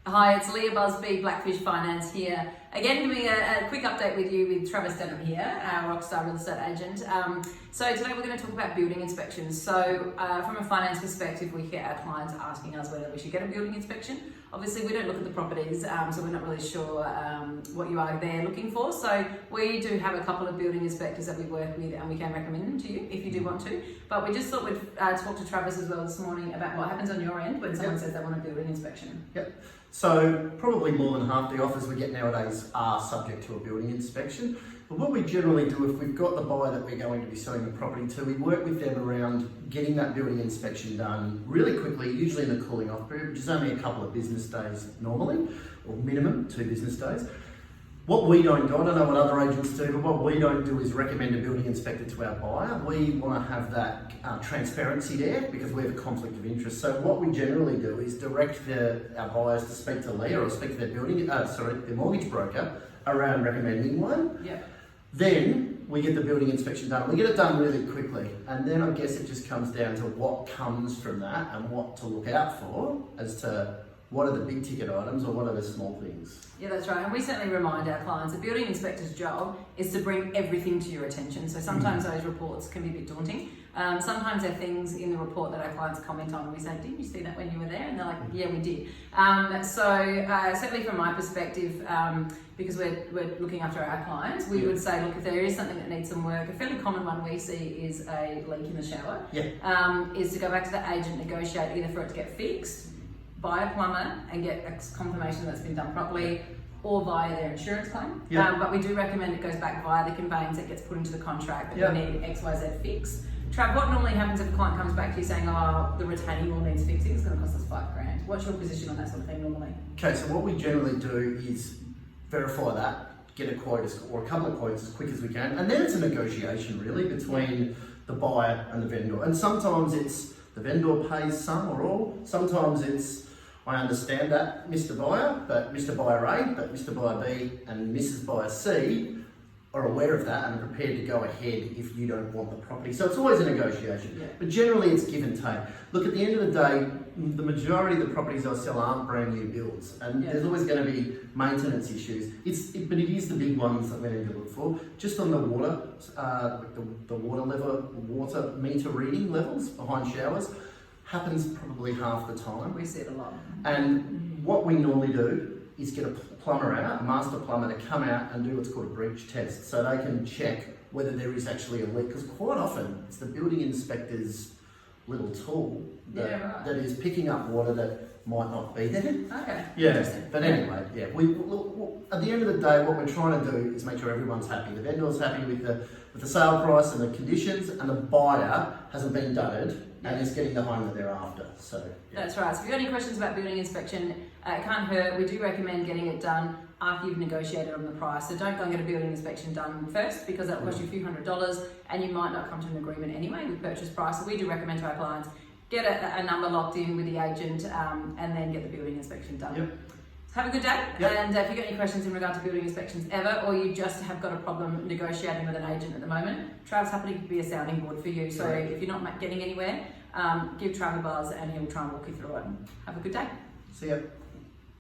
Hi, it's Leah Busby, Blackfish Finance here. Again, giving a quick update with you with Travis Denham here, our Rockstar Real Estate Agent. So today we're going to talk about building inspections. So from a finance perspective, we get our clients asking us whether we should get a building inspection. Obviously, we don't look at the properties, so we're not really sure what you are there looking for. So we do have a couple of building inspectors that we work with, and we can recommend them to you if you do want to. But we just thought we'd talk to Travis as well this morning about what happens on your end when someone says they want a building inspection. Yep. So probably more than half the offers we get nowadays are subject to a building inspection. But what we generally do, if we've got the buyer that we're going to be selling the property to, we work with them around getting that building inspection done really quickly, usually in the cooling off period, which is only a couple of business days normally, or minimum 2 business days. What we don't do, I don't know what other agents do, but what we don't do is recommend a building inspector to our buyer. We want to have that transparency there because we have a conflict of interest. So what we generally do is direct our buyers to speak to Leah or speak to their mortgage broker around recommending one. Yeah. Then we get the building inspection done. We get it done really quickly, and then I guess it just comes down to what comes from that and what to look out for as to what are the big ticket items or what are the small things. Yeah, that's right. And we certainly remind our clients the building inspector's job is to bring everything to your attention. So sometimes those reports can be a bit daunting. Sometimes there are things in the report that our clients comment on and we say, didn't you see that when you were there? And they're like, yeah, we did. Certainly from my perspective, because we're looking after our clients, we would say, look, if there is something that needs some work, a fairly common one we see is a leak in the shower, is to go back to the agent, negotiate either for it to get fixed, by a plumber and get a confirmation that's been done properly, or via their insurance claim. But we do recommend it goes back via the conveyance, it gets put into the contract that we need XYZ fix. Trav, what normally happens if a client comes back to you saying, oh, the retaining wall needs fixing, it's going to cost us $5,000. What's your position on that sort of thing normally? Okay, so what we generally do is verify that, get a quote or a couple of quotes as quick as we can, and then it's a negotiation really between the buyer and the vendor. And sometimes it's the vendor pays some or all, sometimes it's I understand that, Mr. Buyer, but Mr. Buyer A, but Mr. Buyer B and Mrs. Buyer C are aware of that and are prepared to go ahead if you don't want the property. So it's always a negotiation, but generally it's give and take. Look, at the end of the day, the majority of the properties I sell aren't brand new builds, and there's always going to be maintenance issues. But it is the big ones that we need to look for. Just on the water, the water meter reading levels behind showers, happens probably half the time. We see it a lot. And what we normally do is get a plumber out, a master plumber, to come out and do what's called a breach test, so they can check whether there is actually a leak, because quite often it's the building inspector's little tool that is picking up water that might not be there. Okay. Yeah. But anyway, at the end of the day, what we're trying to do is make sure everyone's happy. The vendor's happy with the sale price and the conditions, and the buyer hasn't been dudded and is getting the home that they're after. So that's right. So if you've got any questions about building inspection, it can't hurt. We do recommend getting it done after you've negotiated on the price. So don't go and get a building inspection done first, because that'll cost you a few $100s and you might not come to an agreement anyway with purchase price. So we do recommend to our clients, get a number locked in with the agent and then get the building inspection done. Have a good day. And if you've got any questions in regard to building inspections ever, or you just have got a problem negotiating with an agent at the moment, Trav's happy to be a sounding board for you. So if you're not getting anywhere, give Trav a buzz and he'll try and walk you through it. Have a good day. See ya.